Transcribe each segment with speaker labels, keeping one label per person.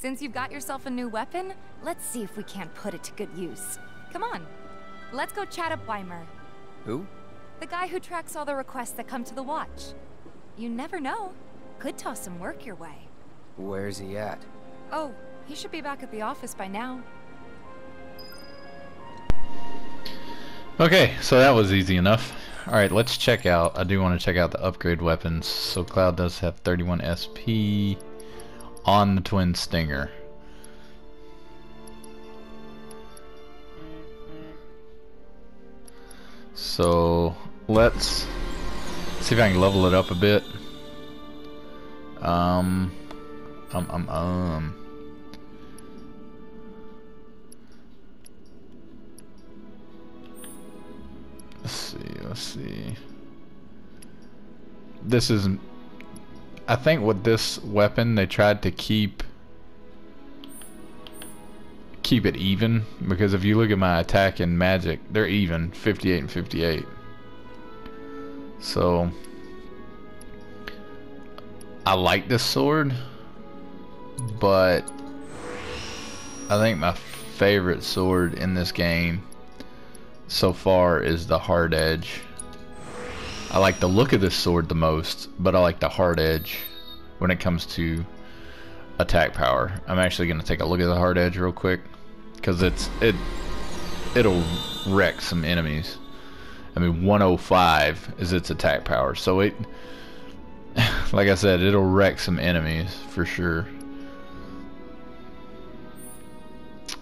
Speaker 1: Since you've got yourself a new weapon, let's see if we can't put it to good use. Come on, let's go chat up Weimer.
Speaker 2: Who?
Speaker 1: The guy who tracks all the requests that come to the watch. You never know. Could toss some work your way.
Speaker 2: Where's he at?
Speaker 1: Oh, he should be back at the office by now.
Speaker 3: Okay, so that was easy enough. Alright, let's check out. I do want to check out the upgrade weapons. So Cloud does have 31 SP on the Twin Stinger. So let's see if I can level it up a bit. Let's see. This is, I think with this weapon they tried to keep it even, because if you look at my attack and magic, they're even, 58 and 58. So I like this sword, but I think my favorite sword in this game so far is the hard edge. I like the look of this sword the most, but I like the hard edge when it comes to attack power. I'm actually going to take a look at the hard edge real quick, because it'll wreck some enemies. I mean, 105 is its attack power, so it, like I said, it'll wreck some enemies for sure.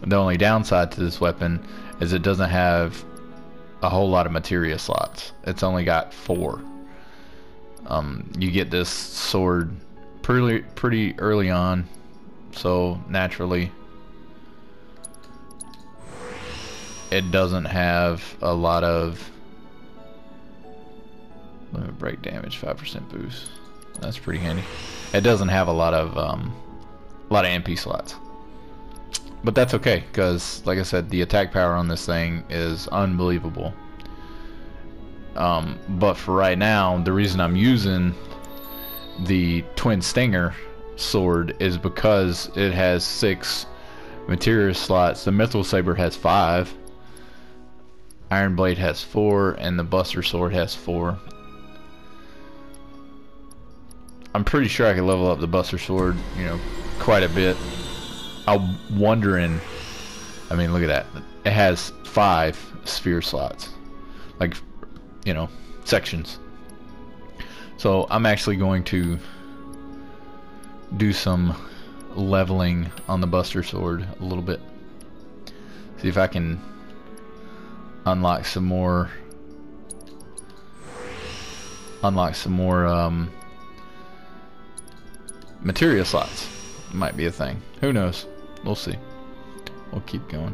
Speaker 3: The only downside to this weapon is it doesn't have a whole lot of materia slots. It's only got 4. You get this sword pretty early on, so naturally it doesn't have a lot of limit break damage, 5% boost. That's pretty handy. It doesn't have a lot of MP slots. But that's okay, because like I said, the attack power on this thing is unbelievable. But for right now, the reason I'm using the Twin Stinger sword is because it has 6 materia slots. The Mithril Saber has 5, Iron Blade has 4, and the Buster Sword has 4. I'm pretty sure I can level up the Buster Sword, you know, quite a bit. I'm wondering, I mean, look at that. It has 5 sphere slots, like, you know, sections. So I'm actually going to do some leveling on the Buster Sword a little bit. See if I can unlock some more materia slots. Might be a thing. Who knows? We'll see. We'll keep going.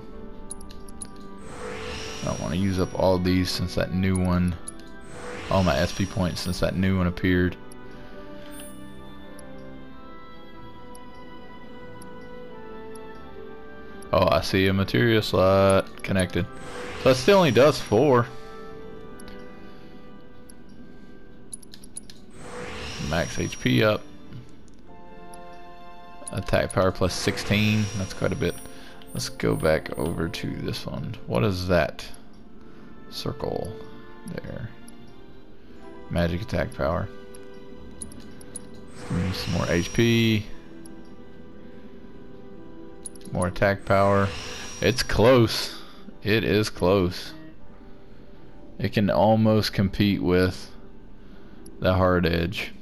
Speaker 3: I don't want to use up all these since that new one, all my SP points since that new one appeared. Oh, I see a materia slot connected. So it still only does 4. Max HP up. Attack power plus 16. That's quite a bit. Let's go back over to this one. What is that? Circle there. Magic attack power. Some more HP. More attack power. It's close. It is close. It can almost compete with the hard edge.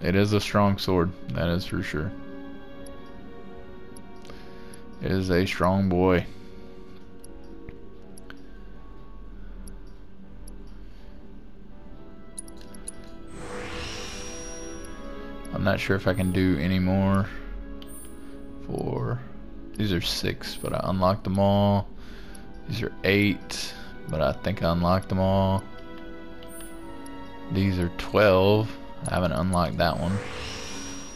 Speaker 3: It is a strong sword, that is for sure. It is a strong boy. I'm not sure if I can do any more. These are 6, but I unlocked them all. These are 8, but I think I unlocked them all. These are 12. I haven't unlocked that one.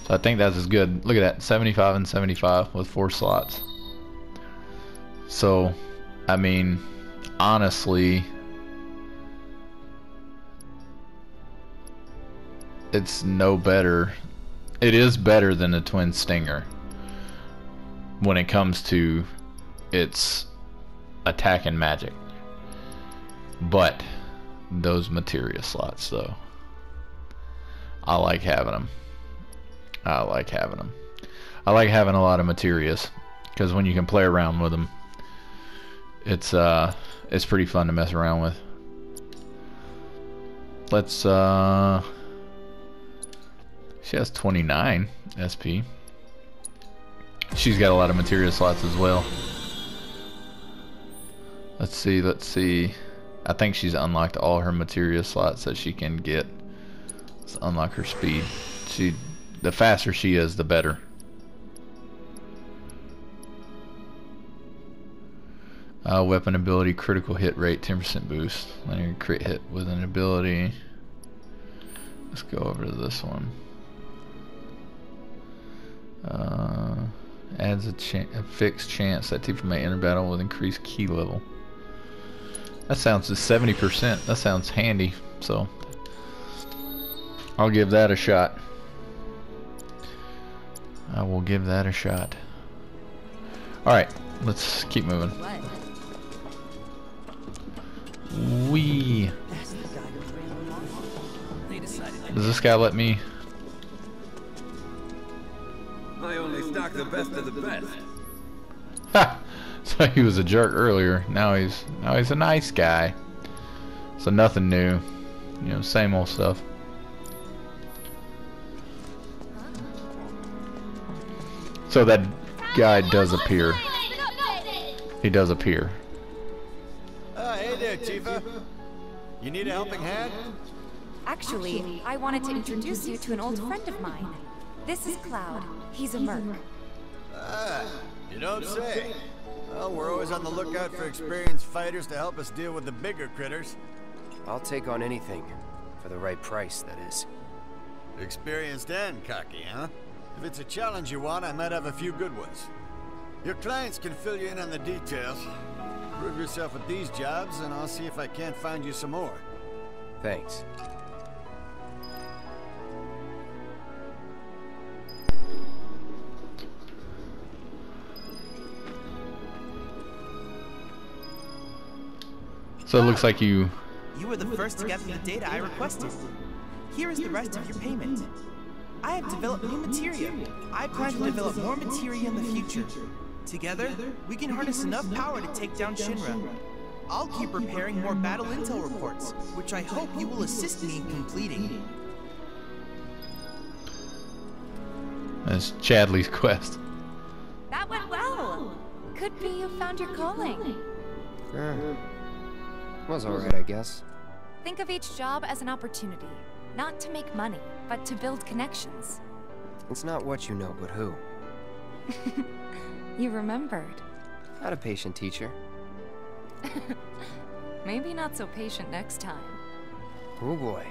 Speaker 3: So I think that's as good. Look at that, 75 and 75 with 4 slots. So, I mean, honestly, it's no better it is better than the Twin Stinger when it comes to its attack and magic. But those materia slots, though, I like having them. I like having them. I like having a lot of materias because when you can play around with them, it's pretty fun to mess around with. Let's she has 29 SP. She's got a lot of materia slots as well. Let's see. I think she's unlocked all her materia slots that she can get. Let's unlock her speed. The faster she is, the better. Weapon ability, critical hit rate, 10% boost. Linear crit hit with an ability. Let's go over to this one. Adds a fixed chance that Tifa may enter battle with increased key level. That sounds to 70%. That sounds handy. So I'll give that a shot. I will give that a shot. Alright, let's keep moving. Wee. Does this guy let me?
Speaker 4: I only stock the best of the best.
Speaker 3: Ha! So he was a jerk earlier. Now he's a nice guy. So nothing new. You know, same old stuff. So that guy does appear. He does appear.
Speaker 5: Hey there, Tifa. You need a helping hand?
Speaker 1: Actually, I wanted to introduce you to an old friend of mine. This is Cloud. He's a merc.
Speaker 5: You don't say. Well, we're always on the lookout for experienced fighters to help us deal with the bigger critters.
Speaker 2: I'll take on anything. For the right price, that is.
Speaker 5: Experienced and cocky, huh? If it's a challenge you want, I might have a few good ones. Your clients can fill you in on the details. Prove yourself with these jobs, and I'll see if I can't find you some more.
Speaker 2: Thanks.
Speaker 3: So it looks like you
Speaker 6: were the first to gather the data I requested. Here is the rest of your payment. I have developed new materia. I plan to develop more materia in the future. Together, we can harness enough power to take down Shinra. I'll keep preparing more battle intel reports, which I hope you will assist me in completing.
Speaker 3: That's Chadley's quest.
Speaker 1: That went well. Could be you found your calling.
Speaker 2: Was alright, I guess.
Speaker 1: Think of each job as an opportunity. Not to make money, but to build connections.
Speaker 2: It's not what you know, but who.
Speaker 1: You remembered.
Speaker 2: Not a patient teacher.
Speaker 1: Maybe not so patient next time.
Speaker 2: Oh boy.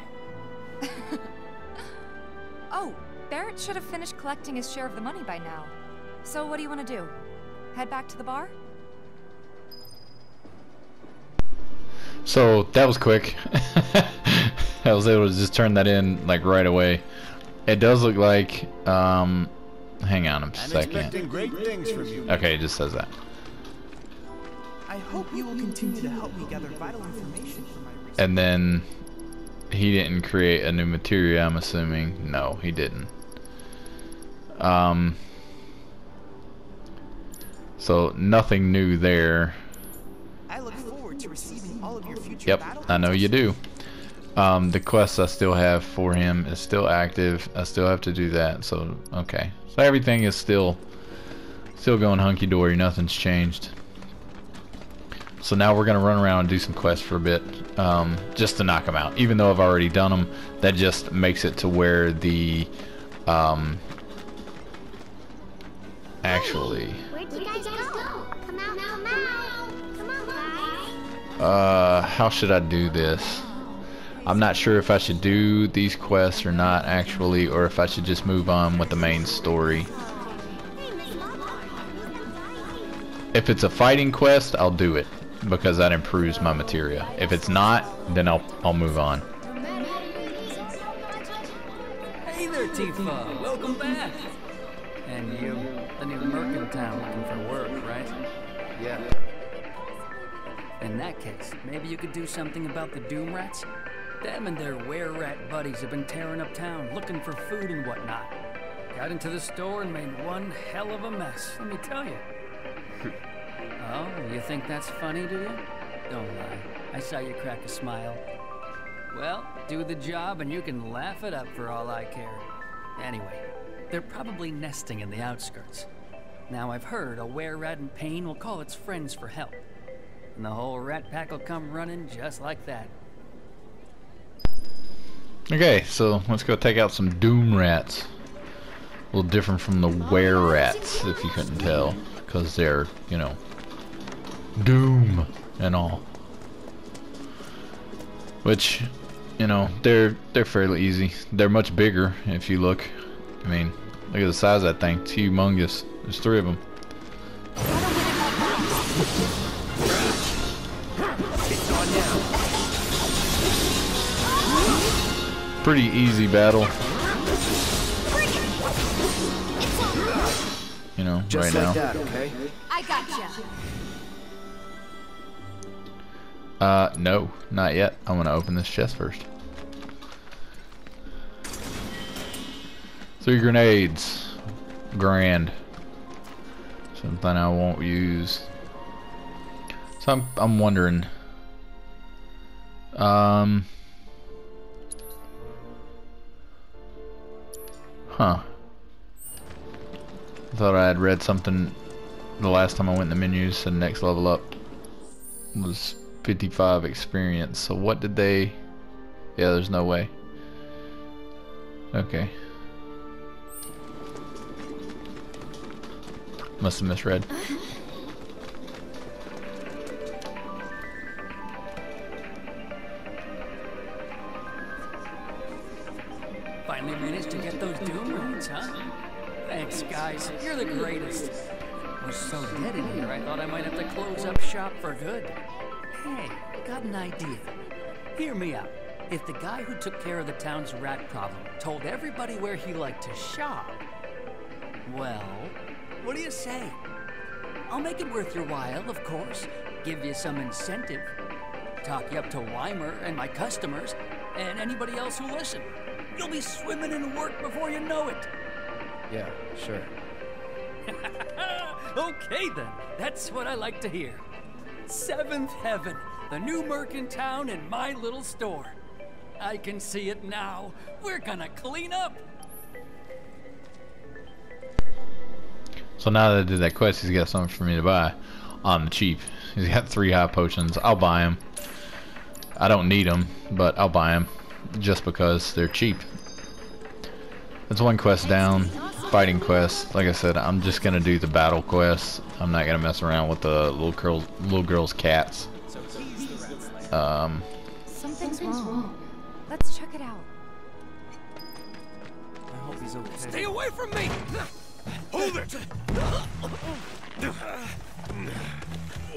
Speaker 1: Oh, Barrett should have finished collecting his share of the money by now. So what do you want to do? Head back to the bar?
Speaker 3: So that was quick. I was able to just turn that in like right away. It does look like hang on a second.
Speaker 5: Expecting great things from you.
Speaker 3: Okay, it just says that.
Speaker 6: I hope you will continue to help me gather vital information for my research.
Speaker 3: And then he didn't create a new materia, I'm assuming. No, he didn't. So nothing new there.
Speaker 6: I look forward to receiving all of your future
Speaker 3: Yep,
Speaker 6: battle
Speaker 3: I know you
Speaker 6: intelligence.
Speaker 3: do. The quests I still have for him is still active. I still have to do that. So okay, so everything is still going hunky-dory. Nothing's changed. So now we're gonna run around and do some quests for a bit, just to knock them out. Even though I've already done them, that just makes it to where the actually.
Speaker 7: Where'd you guys go? Come out, come out. Come on, guys.
Speaker 3: How should I do this? I'm not sure if I should do these quests or not actually, or if I should just move on with the main story. If it's a fighting quest, I'll do it because that improves my materia. If it's not, then I'll move on.
Speaker 5: Hey there,
Speaker 8: Tifa, welcome back. And you, the new mercantile looking for work, right?
Speaker 2: Yeah.
Speaker 8: In that case, maybe you could do something about the Doom Rats? Them and their were-rat buddies have been tearing up town, looking for food and whatnot. Got into the store and made one hell of a mess, let me tell you. Oh, you think that's funny, do you? Don't lie. I saw you crack a smile. Well, do the job and you can laugh it up for all I care. Anyway, they're probably nesting in the outskirts. Now I've heard a were-rat in pain will call its friends for help. And the whole rat pack will come running just like that.
Speaker 3: Okay, so let's go take out some Doom Rats. A little different from the were-rats, if you couldn't tell. Because they're, you know, Doom and all. Which, you know, they're fairly easy. They're much bigger if you look. I mean, look at the size of that thing. It's humongous. There's 3 of them.
Speaker 2: It's on now.
Speaker 3: Pretty easy battle. You know,
Speaker 2: Just
Speaker 3: right
Speaker 2: like
Speaker 3: now.
Speaker 2: that, okay?
Speaker 1: I gotcha.
Speaker 3: No, not yet. I'm gonna open this chest first. 3 grenades. Grand. Something I won't use. So I'm wondering. Huh. I thought I had read something the last time I went in the menus, said next level up was 55 experience. So what did they... Yeah, there's no way. Okay. Must have misread.
Speaker 8: Finally managed to get those Doom Rats, huh? Thanks, guys. You're the greatest. We're so dead in here, I thought I might have to close up shop for good. Hey, got an idea. Hear me out. If the guy who took care of the town's rat problem told everybody where he liked to shop, well, what do you say? I'll make it worth your while, of course. Give you some incentive. Talk you up to Weimer and my customers, and anybody else who listen. You'll be swimming in work before you know it.
Speaker 2: Yeah, sure.
Speaker 8: Okay then, that's what I like to hear. 7th Heaven, the new merc in town and my little store. I can see it now. We're gonna clean up.
Speaker 3: So now that I did that quest, he's got something for me to buy on the cheap. He's got 3 high potions. I'll buy them. I don't need them, but I'll buy them just because they're cheap. That's 1 quest down. Fighting quest. Like I said, I'm just gonna do the battle quest. I'm not gonna mess around with the little girl's cats.
Speaker 1: Something's wrong. Let's check it out.
Speaker 6: I hope he's okay.
Speaker 8: Stay away from me!
Speaker 9: Hold it!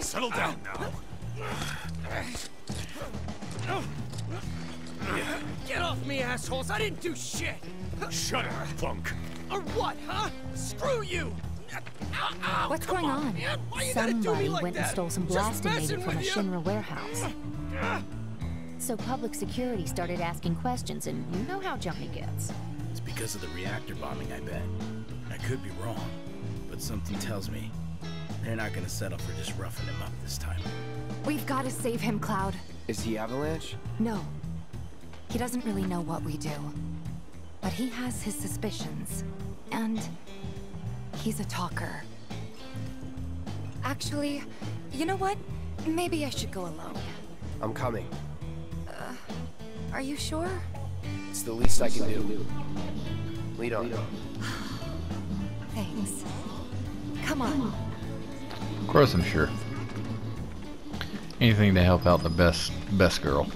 Speaker 9: Settle down now.
Speaker 8: Get off me, assholes! I didn't do shit!
Speaker 9: Shut up, punk.
Speaker 8: Or what, huh? Screw you! Ow,
Speaker 1: What's
Speaker 8: come
Speaker 1: going on?
Speaker 8: Man. Why you gotta do me
Speaker 10: Somebody
Speaker 8: like
Speaker 10: went and
Speaker 8: that?
Speaker 10: stole some
Speaker 8: Just
Speaker 10: blasting
Speaker 8: messing
Speaker 10: data from a
Speaker 8: with you.
Speaker 10: Shinra warehouse. So public security started asking questions, and you know how Johnny gets.
Speaker 11: It's because of the reactor bombing, I bet. I could be wrong, but something tells me they're not gonna settle for just roughing him up this time.
Speaker 1: We've got to save him, Cloud.
Speaker 2: Is he Avalanche?
Speaker 1: No. He doesn't really know what we do. But he has his suspicions. And he's a talker. Actually, you know what? Maybe I should go alone.
Speaker 2: I'm coming.
Speaker 1: Are you sure?
Speaker 2: It's the least I can do. Lead on.
Speaker 1: Thanks. Come on.
Speaker 3: Of course I'm sure. Anything to help out the best girl.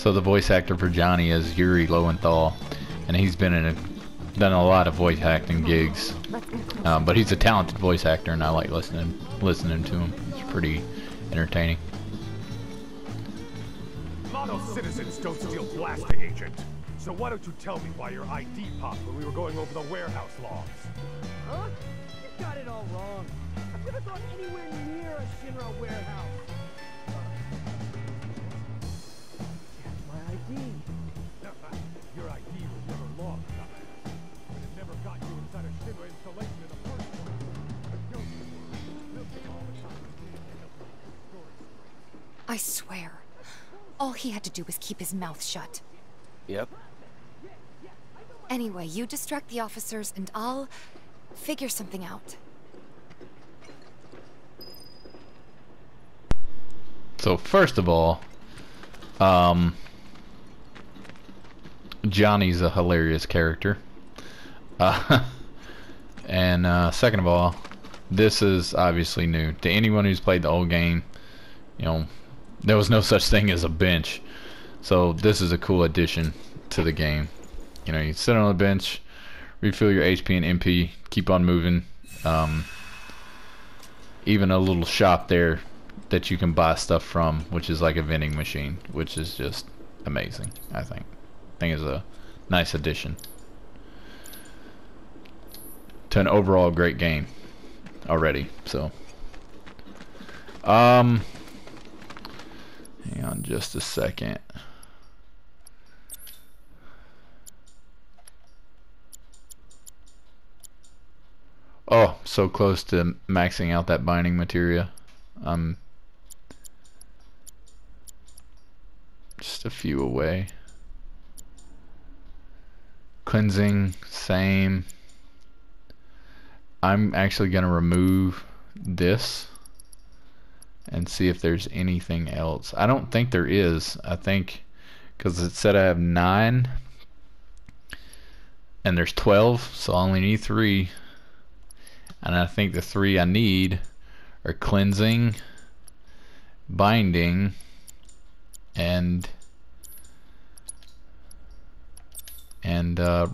Speaker 3: So the voice actor for Johnny is Yuri Lowenthal, and he's been done a lot of voice acting gigs. But he's a talented voice actor, and I like listening to him. It's pretty entertaining.
Speaker 9: Model citizens don't steal blasting, Agent. So why don't you tell me why your ID popped when we were going over the warehouse logs?
Speaker 12: Huh? You got it all wrong. I've never gone anywhere near a Shinra warehouse. That's my ID.
Speaker 9: Your ID was never lost, dumbass. But it never got you inside a Shinra installation in the first place. We'll take all the time we need to help you get your story straight.
Speaker 1: I swear, all he had to do was keep his mouth shut.
Speaker 2: Yep.
Speaker 1: Anyway, you distract the officers and I'll figure something out.
Speaker 3: So first of all, Johnny's a hilarious character. And second of all, this is obviously new. To anyone who's played the old game, you know, there was no such thing as a bench. So this is a cool addition to the game. You know, you sit on a bench, refill your HP and MP, keep on moving. Even a little shop there that you can buy stuff from, which is like a vending machine, which is just amazing, I think. I think it's a nice addition to an overall great game already. So hang on just a second. Oh, so close to maxing out that binding materia. Just a few away. Cleansing, same. I'm actually gonna remove this and see if there's anything else. I don't think there is. I think because it said I have 9 and there's 12, so I only need 3. And I think the 3 I need are cleansing, binding, and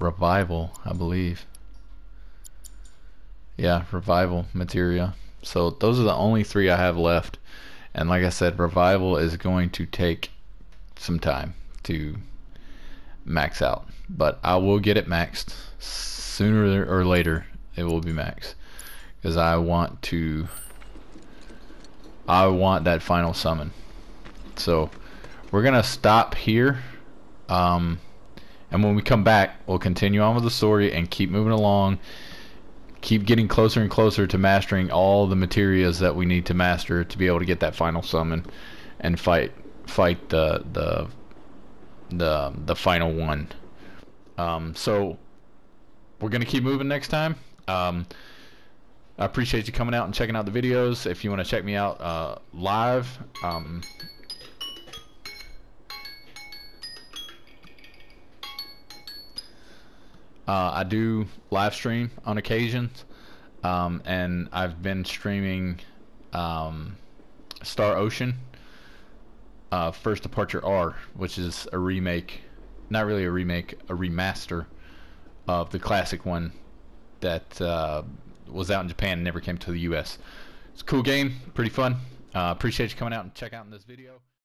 Speaker 3: revival, I believe. Yeah, revival materia. So those are the only 3 I have left. And like I said, revival is going to take some time to max out. But I will get it maxed. Sooner or later, it will be maxed. Because I want that final summon. So we're gonna stop here, and when we come back, we'll continue on with the story and keep moving along, keep getting closer and closer to mastering all the materias that we need to master to be able to get that final summon and fight the final one. So we're gonna keep moving next time. I appreciate you coming out and checking out the videos. If you want to check me out live, I do live stream on occasions, and I've been streaming Star Ocean, First Departure R, which is a remake, not really a remake, a remaster of the classic one that was out in Japan and never came to the US. It's a cool game, pretty fun. Appreciate you coming out and check out in this video.